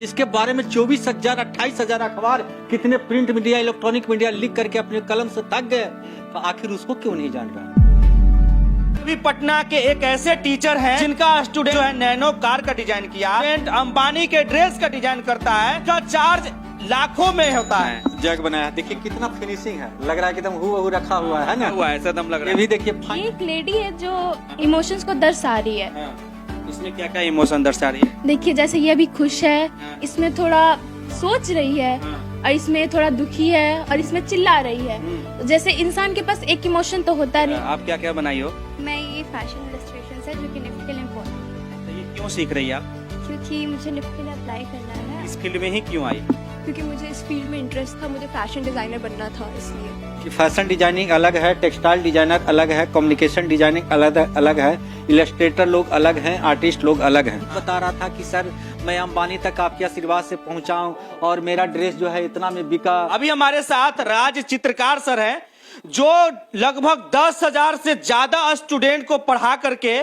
इसके बारे में 24,000 28,000 अखबार कितने प्रिंट मीडिया इलेक्ट्रॉनिक मीडिया लिख करके अपने कलम से थक गए, तो आखिर उसको क्यों नहीं जान रहा? अभी पटना के एक ऐसे टीचर हैं जिनका स्टूडेंट जो है नैनो कार का डिजाइन किया, स्टूडेंट अंबानी के ड्रेस का डिजाइन करता है, का चार्ज लाखों में होता है। जग बनाया है, देखिए कितना फिनिशिंग है, लग रहा है कि एकदम हूबहू रखा हुआ है ना, हुआ ऐसा दम लग रहा ये है। भी देखिए ये एक लेडी है जो इमोशंस को दर्शा रही है। हाँ, इसमें क्या क्या इमोशन दर्शा रही है? देखिए जैसे ये अभी खुश है, इसमें थोड़ा सोच रही है, और इसमें थोड़ा दुखी है, और इसमें चिल्ला रही है। जैसे इंसान के पास एक इमोशन तो होता नहीं। आप क्या क्या बनाई हो? मैं ये फैशन इलस्ट्रेशन है जो कि निफ्ट के लिए इम्पोर्टेंट तो ये क्यों सीख रही है आप? है, क्योंकि मुझे निफ्ट के लिए अप्लाई करना है, इस फील्ड में ही क्यों आई? क्योंकि मुझे इस फील्ड में इंटरेस्ट था, मुझे फैशन डिजाइनर बनना था इसलिए। कि फैशन डिजाइनिंग अलग है, टेक्सटाइल डिजाइनर अलग है, कम्युनिकेशन डिजाइनिंग अलग है, इलस्ट्रेटर लोग अलग हैं, आर्टिस्ट लोग अलग हैं। बता रहा था कि सर मैं अंबानी तक आपके आशीर्वाद से पहुंचा हूं और मेरा ड्रेस जो है इतना में बिका। अभी हमारे साथ राज चित्रकार सर हैं जो लगभग 10,000 से ज्यादा स्टूडेंट को पढ़ा करके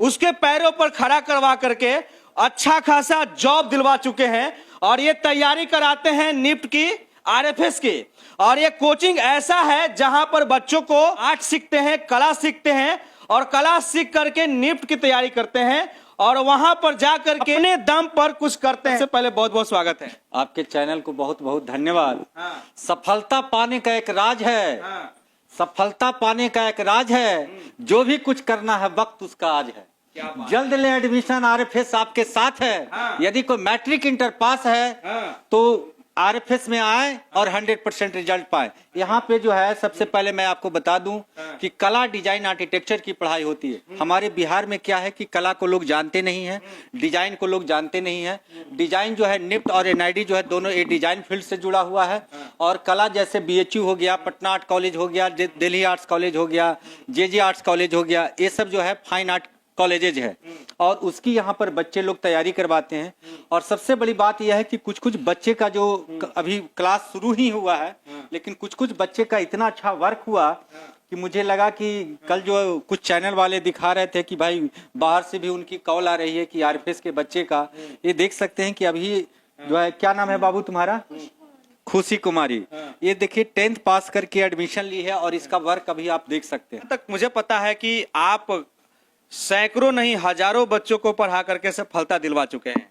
उसके पैरों पर खड़ा करवा करके अच्छा खासा जॉब दिलवा चुके हैं, और ये तैयारी कराते हैं निफ्ट की, आरएफएस की। और ये कोचिंग ऐसा है जहां पर बच्चों को आर्ट सीखते हैं, कला सीखते हैं, और कला सीख करके निफ्ट की तैयारी करते हैं, और वहां पर जाकर के अपने दम पर कुछ करते हैं। सबसे पहले बहुत बहुत स्वागत है आपके चैनल को, बहुत बहुत धन्यवाद। हाँ। सफलता पाने का एक राज है, हाँ। सफलता पाने का एक राज है, जो भी कुछ करना है वक्त उसका आज है। क्या बात। जल्द ले एडमिशन, आरएफएस आपके साथ है। हाँ। यदि कोई मैट्रिक इंटर पास है हाँ। तो आरएफएस में आए और 100% रिजल्ट पाए। यहाँ पे जो है सबसे पहले मैं आपको बता दूं कि कला, डिजाइन, आर्किटेक्चर की पढ़ाई होती है। हमारे बिहार में क्या है कि कला को लोग जानते नहीं है, डिजाइन को लोग जानते नहीं है। डिजाइन जो है निफ्ट और एनआईडी जो है दोनों एक डिजाइन फील्ड से जुड़ा हुआ है, और कला जैसे बीएचयू हो गया, पटना आर्ट कॉलेज हो गया, दिल्ली आर्ट्स कॉलेज हो गया, जेजे आर्ट्स कॉलेज हो गया, ये सब जो है फाइन आर्ट कॉलेजेज है, और उसकी यहाँ पर बच्चे लोग तैयारी करवाते हैं। और सबसे बड़ी बात यह है कि कुछ कुछ बच्चे का जो अभी क्लास शुरू ही हुआ है, लेकिन कुछ कुछ बच्चे का इतना अच्छा वर्क हुआ कि मुझे लगा कि कल जो कुछ चैनल वाले दिखा रहे थे कि भाई बाहर से भी उनकी कॉल आ रही है कि आरएफएस के बच्चे का, ये देख सकते हैं कि अभी जो है, क्या नाम है बाबू तुम्हारा? खुशी कुमारी। ये देखिए 10th पास करके एडमिशन ली है, और इसका वर्क अभी आप देख सकते हैं। तक मुझे पता है कि आप सैकड़ों नहीं हजारों बच्चों को पढ़ा करके सफलता दिलवा चुके हैं।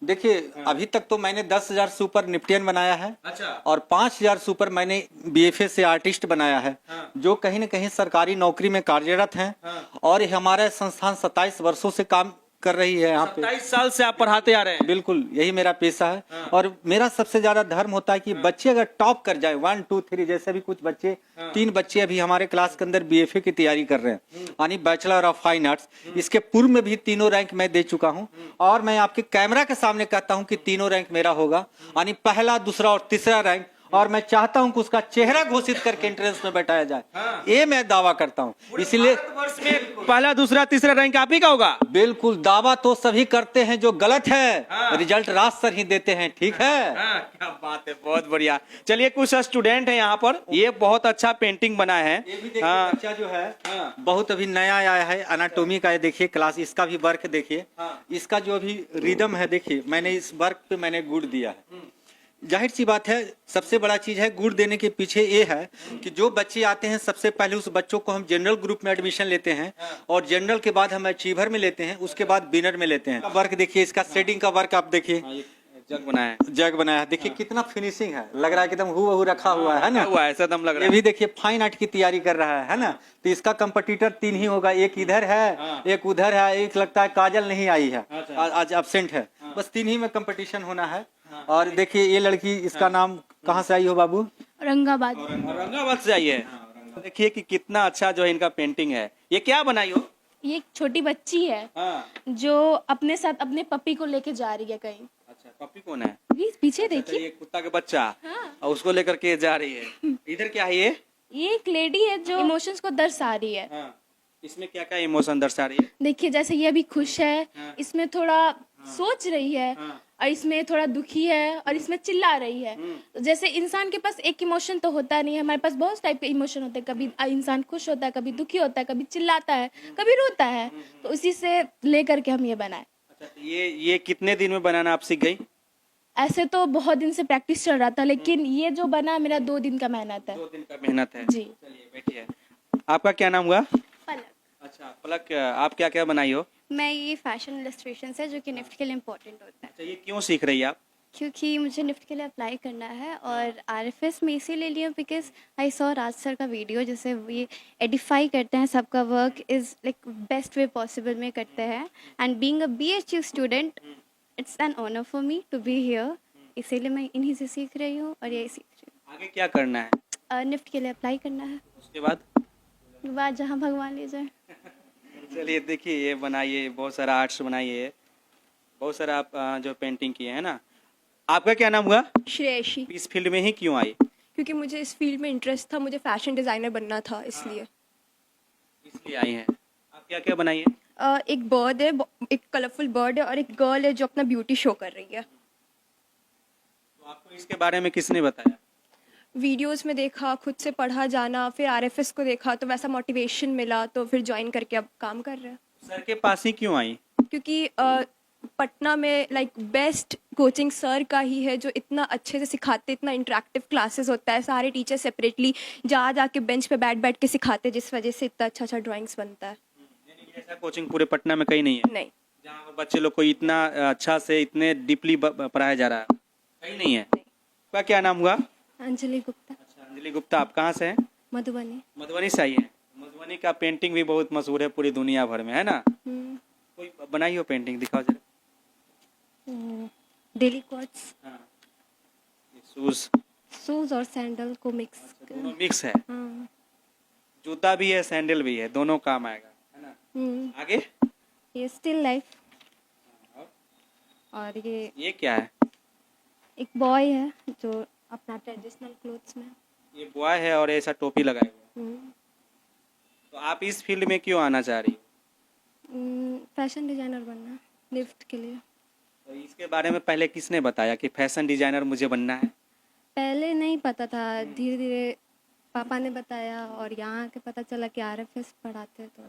देखिए अभी तक तो मैंने 10,000 सुपर निफ्टियन बनाया है, अच्छा। और 5,000 सुपर मैंने बीएफए से आर्टिस्ट बनाया है, जो कहीं न कहीं सरकारी नौकरी में कार्यरत हैं। और ये हमारा संस्थान 27 वर्षों से काम कर रही है यहाँ पे। 27 साल से आप पढ़ाते आ रहे हैं। बिल्कुल, यही मेरा पेशा है। और मेरा सबसे ज्यादा धर्म होता है कि बच्चे अगर टॉप कर जाए 1 2 3, जैसे भी कुछ बच्चे 3 बच्चे अभी हमारे क्लास के अंदर बीएफए की तैयारी कर रहे हैं, यानी बैचलर ऑफ फाइन आर्ट्स। इसके पूर्व में भी तीनों रैंक मैं दे चुका हूं, और मैं आपके कैमरा के सामने कहता हूं कि तीनों रैंक मेरा होगा, यानी पहला, दूसरा और तीसरा रैंक। और मैं चाहता हूं कि उसका चेहरा घोषित करके एंट्रेंस में बैठाया जाए, ये मैं दावा करता हूं। इसलिए वर्ष में पहला, दूसरा, तीसरा रैंक आप ही का होगा। बिल्कुल, दावा तो सभी करते हैं, जो गलत है रिजल्ट राज सर ही देते हैं, ठीक है? क्या बात है, बहुत बढ़िया। चलिए कुछ स्टूडेंट है यहाँ पर, ये बहुत अच्छा पेंटिंग बना है। ये भी देखिए बच्चा जो है बहुत अभी नया आया है, एनाटॉमी का है, देखिए क्लास, इसका भी वर्क देखिए। इसका जो अभी रिदम है, देखिए मैंने इस वर्क पे मैंने गुड़ दिया है। जाहिर सी बात है, सबसे बड़ा चीज है गुड़ देने के पीछे ये है कि जो बच्चे आते हैं सबसे पहले उस बच्चों को हम जनरल ग्रुप में एडमिशन लेते हैं, और जनरल के बाद हम अचीवर में लेते हैं, उसके बाद विनर में लेते हैं। वर्क देखिए, इसका शेडिंग का वर्क आप देखिए, जग बनाया है। जग बनाया है, देखिए कितना फिनिशिंग है, लग रहा है कि एकदम हूबहू रखा हुआ है ना, हुआ ऐसा दम लग रहा ये है। भी देखिए फाइन आर्ट की तैयारी कर रहा है ना। तो इसका कंपटीटर 3 ही होगा, एक इधर है, एक उधर है, एक लगता है काजल नहीं आई है, आज एब्सेंट है, बस 3 ही में कंपटीशन होना है। और देखिए ये लड़की, इसका नाम कहाँ से आई हो बाबू? औरंगाबाद। औरंगाबाद से आई है। देखिए कि कितना अच्छा जो है इनका पेंटिंग है। ये क्या बनाई हो? ये एक छोटी बच्ची है जो अपने साथ अपने पपी को लेके जा रही है कहीं। अच्छा, पप्पी कौन है? प्लीज पीछे अच्छा, देखिए। ये कुत्ता का बच्चा, हाँ। और उसको लेकर के जा रही है। इधर क्या है ये? ये एक लेडी है जो इमोशंस को दर्शा रही है। इसमें क्या क्या इमोशन दर्शा रही है? देखिए जैसे ये अभी खुश है, इसमें थोड़ा सोच रही है, और इसमें थोड़ा दुखी है, और इसमें चिल्ला रही है। जैसे इंसान के पास एक इमोशन तो होता नहीं है, हमारे पास बहुत टाइप के इमोशन होते हैं। कभी इंसान खुश होता है, कभी दुखी होता है, कभी चिल्लाता है, कभी रोता है। तो उसी से लेकर के हम ये बनाए। अच्छा, तो ये कितने दिन में बनाना आप सीख गई? ऐसे तो बहुत दिन से प्रैक्टिस चल रहा था, लेकिन ये जो बना मेरा 2 दिन का मेहनत है। 2 दिन का मेहनत है। जी। चलिए बैठिए। आपका क्या नाम हुआ? पलक। अच्छा पलक, आप क्या क्या बनाई हो? मैं ये फैशन इलस्ट्रेशन है जो कि निफ्ट के लिए इम्पोर्टेंट होता है, अच्छा, ये क्यों सीख रही है आप? क्योंकि मुझे निफ्ट के लिए अप्लाई करना है और आरएफएस में इसीलिए लिया because I saw Raj sir का वीडियो जैसे ये एडिफाई करते हैं, सबका work is like best way possible में करते हैं and being a BHU student it's an honour for me to be here, इसीलिए मैं इन्हीं से सीख रही हूँ और यही सीख रही आगे क्या करना है? हूँ। निफ्ट के लिए अप्लाई करना है, उसके बाद? बाद जहाँ भगवान ले जाए। चलिए देखिए, ये बनाइए, बहुत सारा आर्ट्स बनाइए, बहुत सारा आप जो पेंटिंग किए हैं ना। आपका क्या नाम हुआ? श्रेयशी। इस फील्ड में ही क्यों आई? क्योंकि मुझे इस फील्ड में इंटरेस्ट था, मुझे फैशन डिज़ाइनर बनना था इसलिए। इसलिए आई हैं। आप क्या क्या बनाइए? एक बर्ड है, एक कलरफुल बर्ड है और एक गर्ल है जो अपना ब्यूटी शो कर रही है। तो आपको इसके बारे में किसने बताया? वीडियोस में देखा, खुद से पढ़ा जाना, फिर आरएफएस को देखा तो वैसा मोटिवेशन मिला, तो फिर ज्वाइन करके अब काम कर रहे हैं। सर के पास ही क्यों आई? क्योंकि पटना में लाइक बेस्ट कोचिंग सर का ही है जो इतना अच्छे से सिखाते, इतना इंटरेक्टिव क्लासेस होता है, सारे टीचर सेपरेटली जा जाके बेंच पे बैठ बैठ के सिखाते, जिस वजह से इतना अच्छा अच्छा ड्राइंग्स बनता है। यानी कि ऐसा कोचिंग पूरे पटना में कहीं नहीं है नहीं, जहाँ पर बच्चे लोग को इतना अच्छा से इतने डीपली पढ़ाया जा रहा है? कहीं नहीं है। आपका क्या नाम हुआ? अंजलि गुप्ता। अच्छा अंजलि गुप्ता, आप कहाँ से हैं? मधुबनी। मधुबनी से आई है। मधुबनी का पेंटिंग भी बहुत मशहूर है पूरी दुनिया भर में, है ना? कोई बनाई हो पेंटिंग, दिखाओ जरा। डेली कोट्स, शूज शूज और सैंडल को मिक्स। दोनों मिक्स है, हाँ। जूता भी है सैंडल भी है, दोनों काम आएगा, है ना? आगे ये स्टिल लाइफ और ये क्या है? एक बॉय है जो अपना ट्रेडिशनल क्लोथ्स में। ये बॉय है और ऐसा टोपी लगाए हुआ है। तो आप इस फील्ड में क्यों आना चाह रही हो? फैशन डिजाइनर बनना निफ्ट के लिए। तो इसके बारे में पहले किसने बताया कि फैशन डिजाइनर मुझे बनना है? पहले नहीं पता था, धीरे धीरे पापा ने बताया और यहाँ के पता चला कि आरएफएस पढ़ाते हैं तो।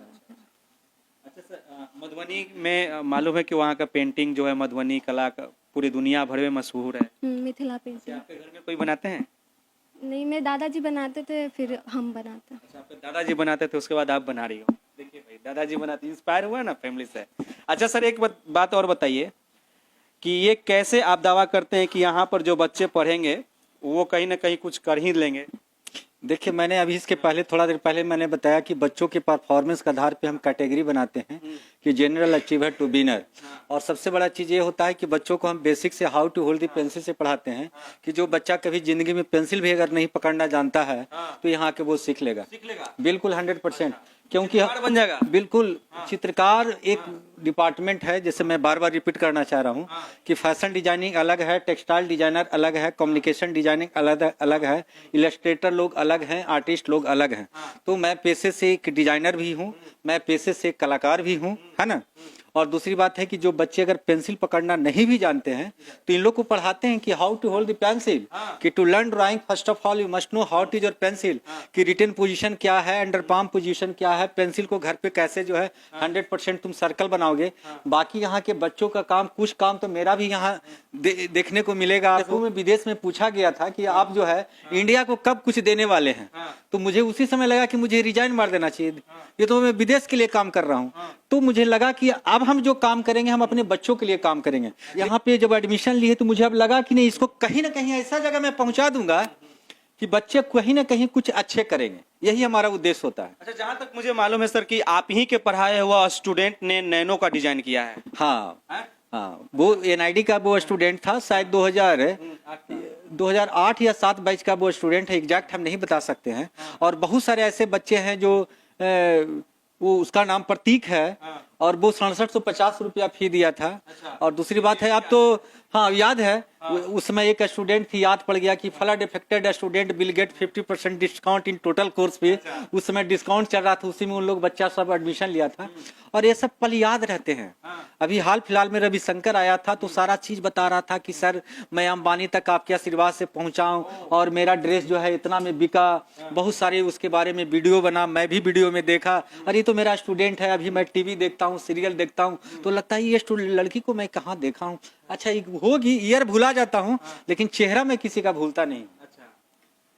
अच्छा सर, मधुबनी में मालूम है कि वहाँ का पेंटिंग जो है मधुबनी कला का पूरी दुनिया भर में मशहूर है। मिथिला पेंटिंग। आपके घर में कोई बनाते हैं? नहीं, मेरे दादाजी बनाते थे, फिर हम बनाते। अच्छा, आपके दादाजी बनाते थे, उसके बाद आप बना रही हो। देखिए भाई, दादाजी बनाते, इंस्पायर हुआ ना फैमिली से। अच्छा सर, एक बात और बताइए कि ये कैसे आप दावा करते हैं कि यहाँ पर जो बच्चे पढ़ेंगे वो कहीं ना कहीं कुछ कर ही लेंगे? देखिए, मैंने अभी इसके पहले थोड़ा देर पहले मैंने बताया कि बच्चों के परफॉर्मेंस के आधार पे हम कैटेगरी बनाते हैं कि जनरल अचीवर टू बिनर। और सबसे बड़ा चीज़ ये होता है कि बच्चों को हम बेसिक से how to hold the pencil से पढ़ाते हैं कि जो बच्चा कभी जिंदगी में पेंसिल भी अगर नहीं पकड़ना जानता है तो यहाँ के वो सीख लेगा बिल्कुल 100%। क्योंकि बन जाएगा बिल्कुल। चित्रकार एक डिपार्टमेंट है, जैसे मैं बार बार रिपीट करना चाह रहा हूँ कि फैशन डिजाइनिंग अलग है, टेक्सटाइल डिजाइनर अलग है, कम्युनिकेशन डिजाइनिंग अलग है, इलस्ट्रेटर लोग अलग हैं, आर्टिस्ट लोग अलग हैं। तो मैं पेशे से एक डिजाइनर भी हूँ, मैं पेशे से एक कलाकार भी हूँ, है ना? और दूसरी बात है कि जो बच्चे अगर पेंसिल पकड़ना नहीं भी जानते हैं तो इन लोग को पढ़ाते हैं कि how to hold the pencil, कि to learn drawing first of all you must know how to your pencil, कि रिटन पोजीशन क्या है, अंडर पाम पोजीशन क्या है, पेंसिल को घर पे कैसे जो है 100% तुम सर्कल बनाओगे। बाकी यहाँ के बच्चों का काम, कुछ काम तो मेरा भी यहाँ देखने को मिलेगा आपको। मैं विदेश में पूछा गया था कि आप जो है इंडिया को कब कुछ देने वाले हैं, तो मुझे उसी समय लगा कि मुझे रिजाइन मार देना चाहिए, ये तो मैं विदेश के लिए काम कर रहा हूँ। तो मुझे लगा कि अब हम जो काम करेंगे हम अपने बच्चों के लिए काम करेंगे। यहाँ पे जब एडमिशन लिए तो मुझे अब लगा कि नहीं, इसको कहीं ना कहीं ऐसा जगह मैं पहुंचा दूंगा कि बच्चे कहीं ना कहीं कुछ अच्छे करेंगे, यही हमारा उद्देश्य होता है। अच्छा, जहाँ तक मुझे मालूम है सर कि आप ही के पढ़ाया हुआ स्टूडेंट ने नैनो का डिजाइन किया है। हाँ हाँ, वो एनआईडी का वो स्टूडेंट था, शायद 2008 या 7 बैच का वो स्टूडेंट है, एग्जैक्ट हम नहीं बता सकते हैं। और बहुत सारे ऐसे बच्चे हैं जो वो उसका नाम प्रतीक है और वो 6750 रुपया फी दिया था। और दूसरी बात है, अब तो हाँ याद है, उस समय एक स्टूडेंट थी, याद पड़ गया कि flood affected student will get 50% discount in total course fee. उस समय डिस्काउंट चल रहा था, उसी में उन लोग बच्चा सब एडमिशन लिया था। और ये सब पल याद रहते हैं। अभी हाल फिलहाल में रविशंकर आया था तो सारा चीज बता रहा था कि सर मैं अंबानी तक आपके आशीर्वाद से पहुंचाऊं और मेरा ड्रेस जो है इतना में बिका, बहुत सारे उसके बारे में वीडियो बना, मैं भी वीडियो में देखा, अरे तो मेरा स्टूडेंट है। अभी मैं टीवी देखता हूँ, सीरियल देखता हूँ तो लगता है ये लड़की को मैं कहाँ देखा हूँ, अच्छा होगी, ईयर भुला जाता हूँ लेकिन चेहरा मैं किसी का भूलता नहीं। अच्छा,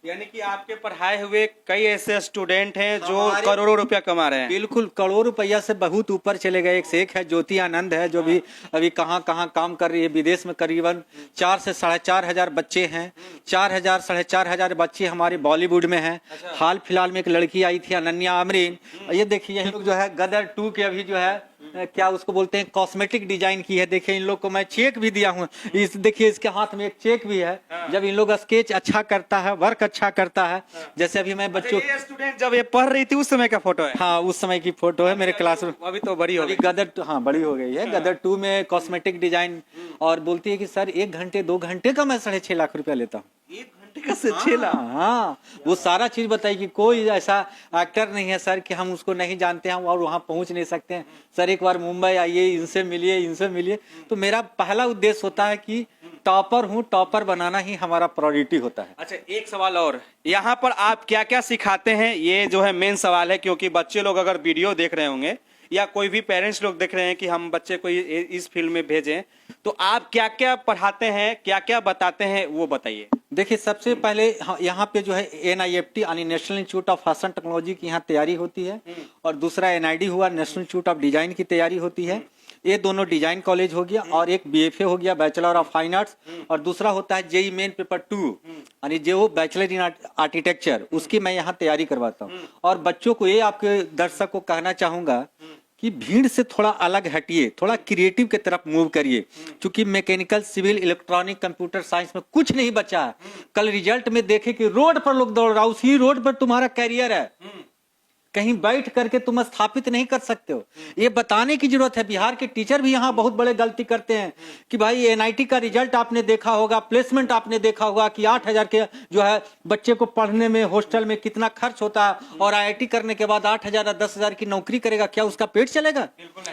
यानी कि आपके पढ़ाए हुए कई ऐसे स्टूडेंट हैं जो हमारे- करोड़ों रुपया कमा रहे हैं। बिल्कुल करोड़ रुपया से बहुत ऊपर चले गए। एक से एक है, ज्योति आनंद है जो भी अभी कहाँ कहाँ काम कर रही है विदेश में। करीबन 4 से 4.5 हजार बच्चे हैं। 4,000 4,500 हजार बच्चे हमारे बॉलीवुड में हैं। हाल फिलहाल में एक लड़की आई थी अनन्या अमरीन, ये देखिए ये लोग जो है गदर 2 के अभी जो है क्या उसको बोलते हैं कॉस्मेटिक डिजाइन की है। देखिए इन लोग को मैं चेक भी दिया हूँ, इस देखिए इसके हाथ में एक चेक भी है। जब इन लोग स्केच अच्छा करता है, वर्क अच्छा करता है, जैसे अभी मैं बच्चों ये स्टूडेंट जब ये पढ़ रही थी उस समय का फोटो है। हाँ उस समय की फोटो है मेरे क्लासरूम। अभी तो बड़ी हो अभी गई। गदर हाँ बड़ी हो गई है। गदर 2 में कॉस्मेटिक डिजाइन, और बोलती है कि सर 1 घंटे 2 घंटे का मैं 6.5 लाख रुपया लेता हूँ। 1 घंटे का से 6 लाख। हाँ वो सारा चीज बताई कि कोई ऐसा एक्टर नहीं है सर कि हम उसको नहीं जानते हैं और वहाँ पहुँच नहीं सकते हैं। सर एक बार मुंबई आइए, इनसे मिलिए। तो मेरा पहला उद्देश्य होता है कि टॉपर हूँ, टॉपर बनाना ही हमारा प्रायोरिटी होता है। अच्छा, एक सवाल और, यहाँ पर आप क्या क्या सिखाते हैं, ये जो है मेन सवाल है, क्योंकि बच्चे लोग अगर वीडियो देख रहे होंगे या कोई भी पेरेंट्स लोग देख रहे हैं कि हम बच्चे को इस फील्ड में भेजें, तो आप क्या क्या पढ़ाते हैं, क्या क्या बताते हैं, वो बताइए। देखिए सबसे पहले यहाँ पे जो है NIFT यानी national institute of fashion technology की यहाँ तैयारी होती है, और दूसरा NID हुआ नेशनल इंस्टीट्यूट ऑफ डिजाइन की तैयारी होती है। ये दोनों डिजाइन कॉलेज हो गया, और एक BFA हो गया बैचलर ऑफ फाइन आर्ट्स, और दूसरा होता है JEE मेन पेपर 2 यानी जो बैचलर इन आर्किटेक्चर, उसकी मैं यहाँ तैयारी करवाता हूँ। और बच्चों को ये आपके दर्शक को कहना चाहूंगा कि भीड़ से थोड़ा अलग हटिए, थोड़ा क्रिएटिव की तरफ मूव करिए, क्योंकि mechanical, civil, electronic, computer science में कुछ नहीं बचा है। कल रिजल्ट में देखे कि रोड पर लोग दौड़ रहा, उसी रोड पर तुम्हारा कैरियर है, कहीं बैठ करके तुम स्थापित नहीं कर सकते हो। ये बताने की जरूरत है। बिहार के टीचर भी यहाँ बहुत बड़े गलती करते हैं कि भाई NIT का रिजल्ट आपने देखा होगा, प्लेसमेंट आपने देखा होगा कि 8,000 के जो है बच्चे को पढ़ने में हॉस्टल में कितना खर्च होता है, और IIT करने के बाद 8,000 या 10,000 की नौकरी करेगा, क्या उसका पेट चलेगा?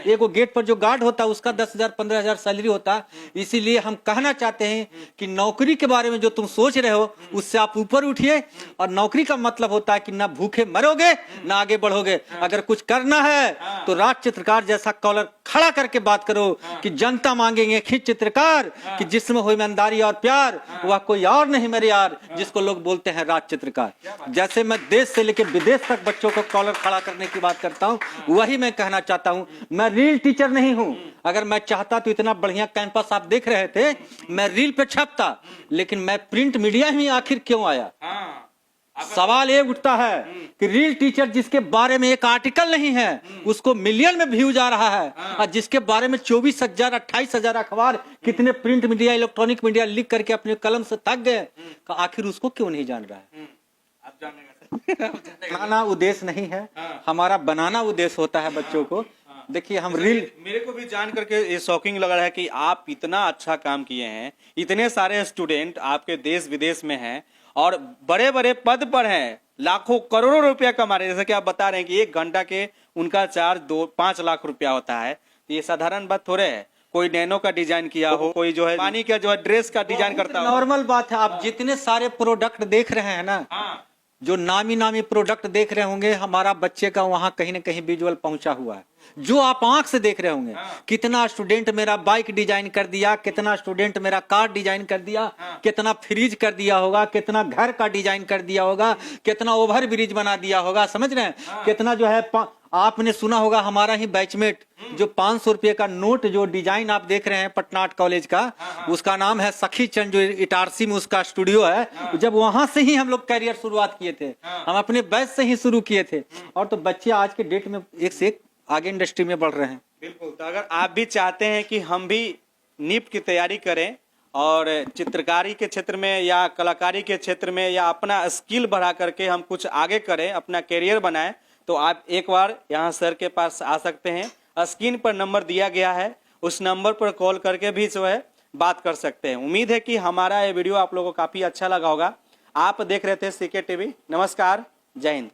एक वो गेट पर जो गार्ड होता है उसका 10,000 15,000 सैलरी होता है। इसीलिए हम कहना चाहते हैं कि नौकरी के बारे में जो तुम सोच रहे हो उससे आप ऊपर उठिए, और नौकरी का मतलब होता है कि ना भूखे मरोगे ना आगे बढ़ोगे। अगर कुछ करना है तो राज चित्रकार जैसा कॉलर खड़ा करके बात करो कि जनता मांगेंगे खिंच चित्रकार, कि जिसमें हो ईमानदारी और प्यार, वह कोई और नहीं मेरे यार, जिसको लोग बोलते हैं राज चित्रकार। जैसे मैं देश से लेकर विदेश तक बच्चों को कॉलर खड़ा करने की बात करता हूँ, वही मैं कहना चाहता हूँ। मैं रील टीचर नहीं हूँ। अगर मैं चाहता तो इतना बढ़िया कैंपस आप देख रहे थे, मैं रील पे छपता, लेकिन मैं प्रिंट मीडिया में आखिर क्यों आया? सवाल ये उठता है कि रील टीचर जिसके बारे में एक आर्टिकल नहीं है उसको मिलियन में व्यूज आ रहा है, और जिसके बारे में 24,000 28,000 अखबार, कितने प्रिंट मीडिया, इलेक्ट्रॉनिक मीडिया लिख करके अपने कलम से थक गए, आखिर उसको क्यों नहीं जान रहा है? बनाना उद्देश्य नहीं है हमारा, बनाना उद्देश्य होता है बच्चों को। देखिए हम रील, मेरे को भी जान करके ये शॉकिंग लग रहा है कि आप इतना अच्छा काम किए हैं, इतने सारे स्टूडेंट आपके देश विदेश में हैं और बड़े बड़े पद पर हैं, लाखों करोड़ों रुपया कमा रहे हैं। जैसे कि आप बता रहे हैं कि 1 घंटा के उनका चार्ज 2-5 लाख रुपया होता है, तो ये साधारण बात थोड़े है। कोई नैनो का डिजाइन किया हो, कोई जो है पानी का जो है ड्रेस का डिजाइन करता हो, नॉर्मल बात है। आप जितने सारे प्रोडक्ट देख रहे हैं ना, जो नामी प्रोडक्ट देख रहे होंगे, हमारा बच्चे का वहां कहीं ना कहीं विजुअल पहुंचा हुआ है, जो आप आंख से देख रहे होंगे। कितना स्टूडेंट मेरा बाइक डिजाइन कर दिया, कितना स्टूडेंट मेरा कार डिजाइन कर दिया, कितना फ्रिज कर दिया होगा, कितना घर का डिजाइन कर दिया होगा, कितना ओवर ब्रिज बना दिया होगा, समझ रहे हैं? कितना जो है आपने सुना होगा हमारा ही बैचमेट जो 500 रुपये का नोट जो डिजाइन आप देख रहे हैं पटना आर्ट कॉलेज का, उसका नाम है सखी चंद, जो इटारसी में उसका स्टूडियो है। जब वहां से ही हम लोग करियर शुरुआत किए थे, हम अपने बैच से ही शुरू किए थे, और तो बच्चे आज के डेट में एक से एक आगे इंडस्ट्री में बढ़ रहे हैं। बिल्कुल। तो अगर आप भी चाहते हैं कि हम भी नीट की तैयारी करें और चित्रकारी के क्षेत्र में या कलाकारी के क्षेत्र में या अपना स्किल बढ़ा करके हम कुछ आगे करें, अपना करियर बनाएं, तो आप एक बार यहाँ सर के पास आ सकते हैं। स्क्रीन पर नंबर दिया गया है, उस नंबर पर कॉल करके भी जो है बात कर सकते हैं। उम्मीद है कि हमारा ये वीडियो आप लोगों को काफ़ी अच्छा लगा होगा। आप देख रहे थे CK TV। नमस्कार, जय हिंद।